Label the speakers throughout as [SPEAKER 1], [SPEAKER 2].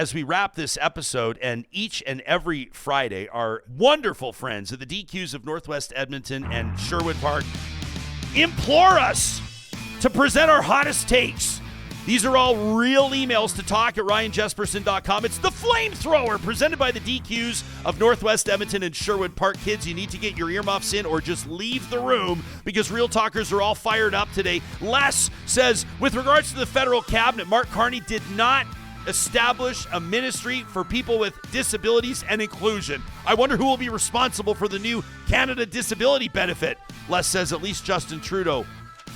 [SPEAKER 1] as we wrap this episode, and each and every Friday, our wonderful friends at the DQs of Northwest Edmonton and Sherwood Park implore us to present our hottest takes. These are all real emails to talk@ryanjesperson.com. It's the Flamethrower, presented by the DQs of Northwest Edmonton and Sherwood Park. Kids, you need to get your earmuffs in or just leave the room because real talkers are all fired up today. Les says, with regards to the federal cabinet, Mark Carney did not establish a ministry for people with disabilities and inclusion. I wonder who will be responsible for the new Canada Disability Benefit. Les says, at least Justin Trudeau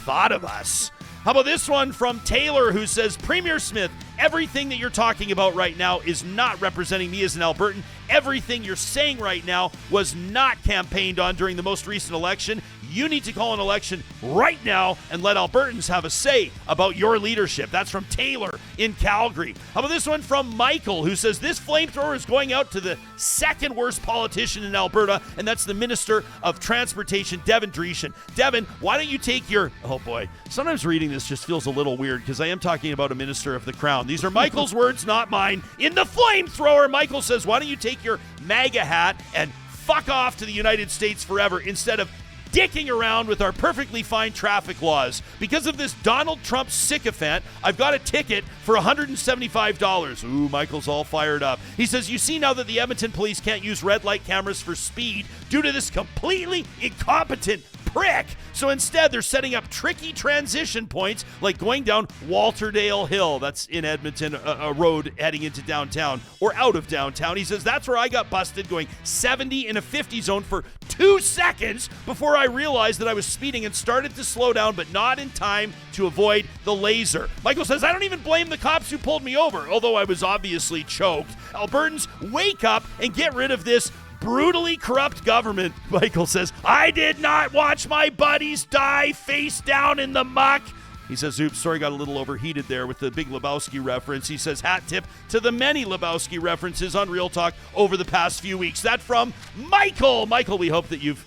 [SPEAKER 1] thought of us. How about this one from Taylor, who says, Premier Smith, everything that you're talking about right now is not representing me as an Albertan. Everything you're saying right now was not campaigned on during the most recent election. You need to call an election right now and let Albertans have a say about your leadership. That's from Taylor in Calgary. How about this one from Michael, who says, this flamethrower is going out to the second worst politician in Alberta, and that's the Minister of Transportation, Devin Dreeshen. Devin, why don't you take your... Oh boy, sometimes reading this just feels a little weird because I am talking about a minister of the crown. These are Michael's words, not mine. In the flamethrower, Michael says, why don't you take your MAGA hat and fuck off to the United States forever instead of dicking around with our perfectly fine traffic laws. Because of this Donald Trump sycophant, I've got a ticket for $175. Ooh, Michael's all fired up. He says, you see now that the Edmonton police can't use red light cameras for speed due to this completely incompetent prick. So instead, they're setting up tricky transition points like going down Walterdale Hill. That's in Edmonton, a road heading into downtown or out of downtown. He says, that's where I got busted going 70 in a 50 zone for 2 seconds before I realized that I was speeding and started to slow down, but not in time to avoid the laser. Michael says, I don't even blame the cops who pulled me over, although I was obviously choked. Albertans, wake up and get rid of this brutally corrupt government. Michael says, I did not watch my buddies die face down in the muck. He says, oops, sorry, got a little overheated there with the big Labowski reference. He says, hat tip to the many Labowski references on Real Talk over the past few weeks. That from Michael. Michael, we hope that you've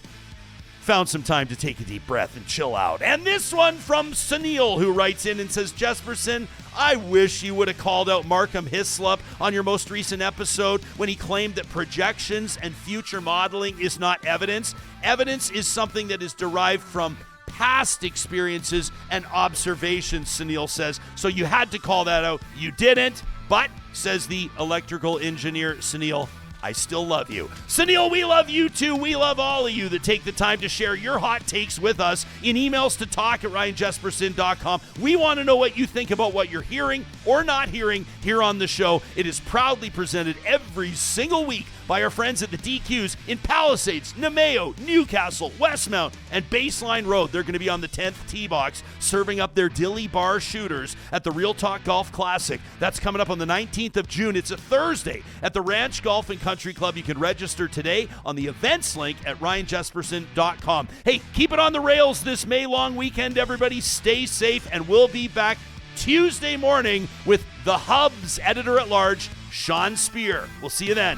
[SPEAKER 1] found some time to take a deep breath and chill out. And this one from Sunil, who writes in and says, Jesperson, I wish you would have called out Markham Hislop on your most recent episode when he claimed that projections and future modeling is not evidence. Evidence is something that is derived from past experiences and observations, Sunil says. So you had to call that out. You didn't, but, says the electrical engineer, Sunil, I still love you. Sunil, we love you too. We love all of you that take the time to share your hot takes with us in emails to talk@ryanjesperson.com. We want to know what you think about what you're hearing or not hearing here on the show. It is proudly presented every single week by our friends at the DQs in Palisades, Namao, Newcastle, Westmount, and Baseline Road. They're going to be on the 10th tee box serving up their Dilly Bar shooters at the Real Talk Golf Classic. That's coming up on the 19th of June. It's a Thursday at the Ranch Golf and Country Club. You can register today on the events link at ryanjesperson.com. Hey, keep it on the rails this May long weekend, everybody. Stay safe, and we'll be back Tuesday morning with the Hub's editor-at-large, Sean Spear. We'll see you then.